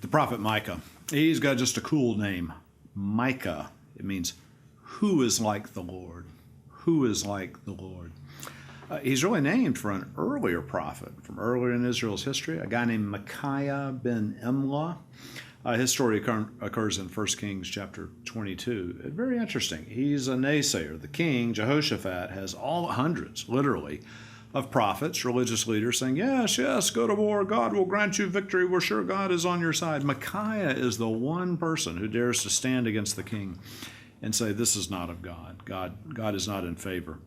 The prophet Micah. He's got just a cool name, Micah. It means, who is like the Lord? Who is like the Lord? He's really named for an earlier prophet from earlier in Israel's history, a guy named Micah ben Imlah. His story occurs in 1 Kings chapter 22. Very interesting. He's a naysayer. The king, Jehoshaphat, has all hundreds, literally, of prophets, religious leaders saying, yes, yes, go to war. God will grant you victory. We're sure God is on your side. Micaiah is the one person who dares to stand against the king and say, this is not of God. God is not in favor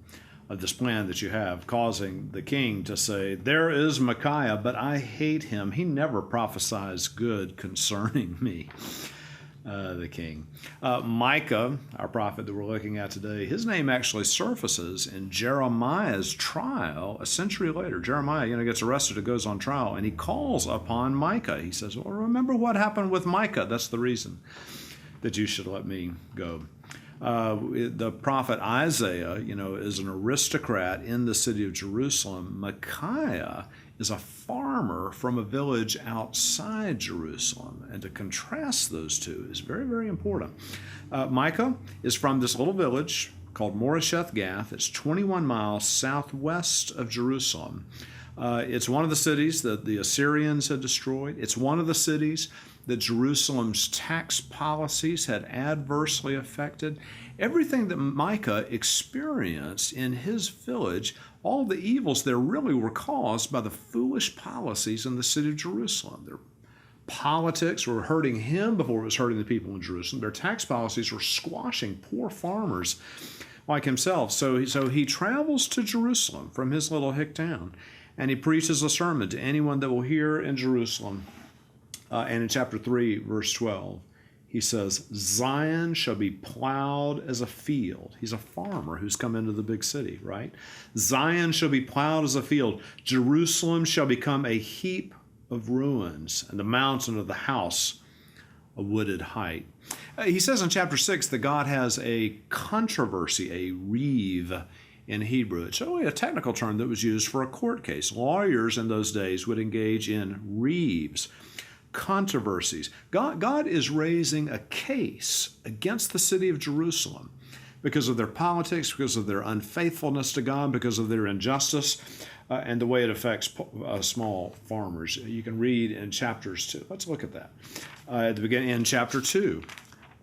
of this plan that you have, causing the king to say, there is Micaiah, but I hate him. He never prophesies good concerning me. The king. Micah, our prophet that we're looking at today, his name actually surfaces in Jeremiah's trial a century later. Jeremiah, gets arrested and goes on trial, and he calls upon Micah. He says, well, remember what happened with Micah. That's the reason that you should let me go. The prophet Isaiah, is an aristocrat in the city of Jerusalem. Micaiah is a farmer from a village outside Jerusalem. And to contrast those two is very, very important. Micah is from this little village called Moresheth Gath. It's 21 miles southwest of Jerusalem. It's one of the cities that the Assyrians had destroyed. It's one of the cities that Jerusalem's tax policies had adversely affected. Everything that Micah experienced in his village, all the evils there really were caused by the foolish policies in the city of Jerusalem. Their politics were hurting him before it was hurting the people in Jerusalem. Their tax policies were squashing poor farmers like himself. So he travels to Jerusalem from his little hick town, and he preaches a sermon to anyone that will hear in Jerusalem. And in chapter 3, verse 12, he says, Zion shall be plowed as a field. He's a farmer who's come into the big city, right? Zion shall be plowed as a field. Jerusalem shall become a heap of ruins, and the mountain of the house a wooded height. He says in chapter 6 that God has a controversy, a reeve in Hebrew. It's only a technical term that was used for a court case. Lawyers in those days would engage in reeves, controversies. God is raising a case against the city of Jerusalem because of their politics, because of their unfaithfulness to God, because of their injustice, and the way it affects small farmers. You can read in chapters 2. Let's look at that. At the beginning, in chapter 2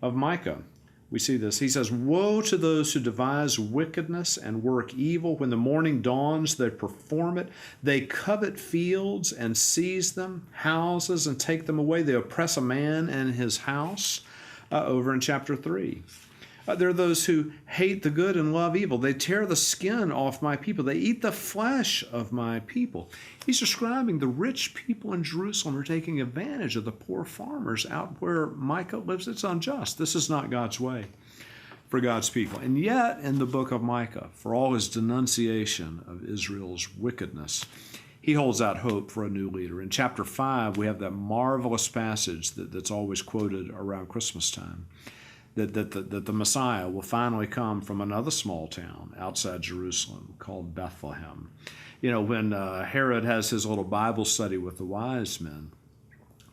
of Micah, we see this. He says, woe to those who devise wickedness and work evil. When the morning dawns, they perform it. They covet fields and seize them, houses and take them away. They oppress a man and his house, over in chapter 3. There are those who hate the good and love evil. They tear the skin off my people. They eat the flesh of my people. He's describing the rich people in Jerusalem are taking advantage of the poor farmers out where Micah lives. It's unjust. This is not God's way for God's people. And yet, in the book of Micah, for all his denunciation of Israel's wickedness, he holds out hope for a new leader. In chapter 5, we have that marvelous passage that's always quoted around Christmas time. That the Messiah will finally come from another small town outside Jerusalem called Bethlehem. When Herod has his little Bible study with the wise men,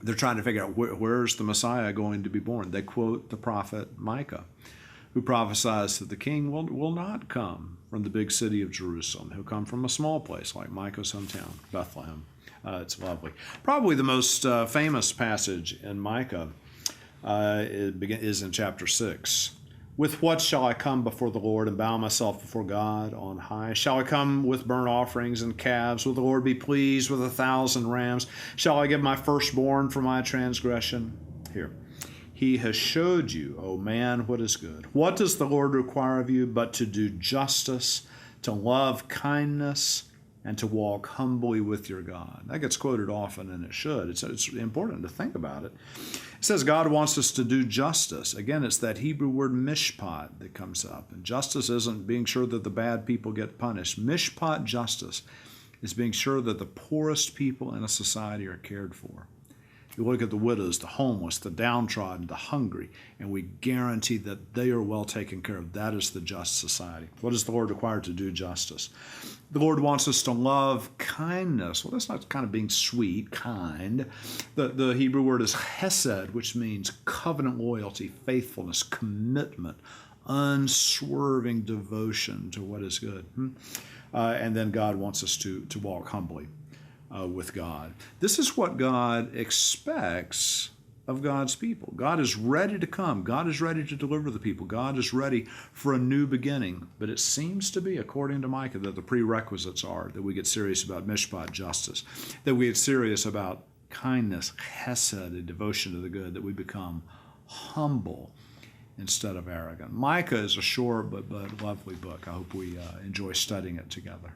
they're trying to figure out where's the Messiah going to be born. They quote the prophet Micah, who prophesies that the king will not come from the big city of Jerusalem. He'll come from a small place like Micah's hometown, Bethlehem. It's lovely. Probably the most famous passage in Micah is in chapter 6. With what shall I come before the Lord and bow myself before God on high? Shall I come with burnt offerings and calves? Will the Lord be pleased with 1,000 rams? Shall I give my firstborn for my transgression? Here. He has showed you, O man, what is good. What does the Lord require of you but to do justice, to love kindness, and to walk humbly with your God? That gets quoted often, and it should. It's important to think about it. It says God wants us to do justice. Again, it's that Hebrew word mishpat that comes up. And justice isn't being sure that the bad people get punished. Mishpat justice is being sure that the poorest people in a society are cared for. You look at the widows, the homeless, the downtrodden, the hungry, and we guarantee that they are well taken care of. That is the just society. What is the Lord required to do justice? The Lord wants us to love kindness. Well, that's not kind of being sweet, kind. The Hebrew word is hesed, which means covenant loyalty, faithfulness, commitment, unswerving devotion to what is good. And then God wants us to walk humbly with God. This is what God expects of God's people. God is ready to come. God is ready to deliver the people. God is ready for a new beginning. But it seems to be, according to Micah, that the prerequisites are that we get serious about mishpat, justice, that we get serious about kindness, hesed, a devotion to the good, that we become humble instead of arrogant. Micah is a short but lovely book. I hope we enjoy studying it together.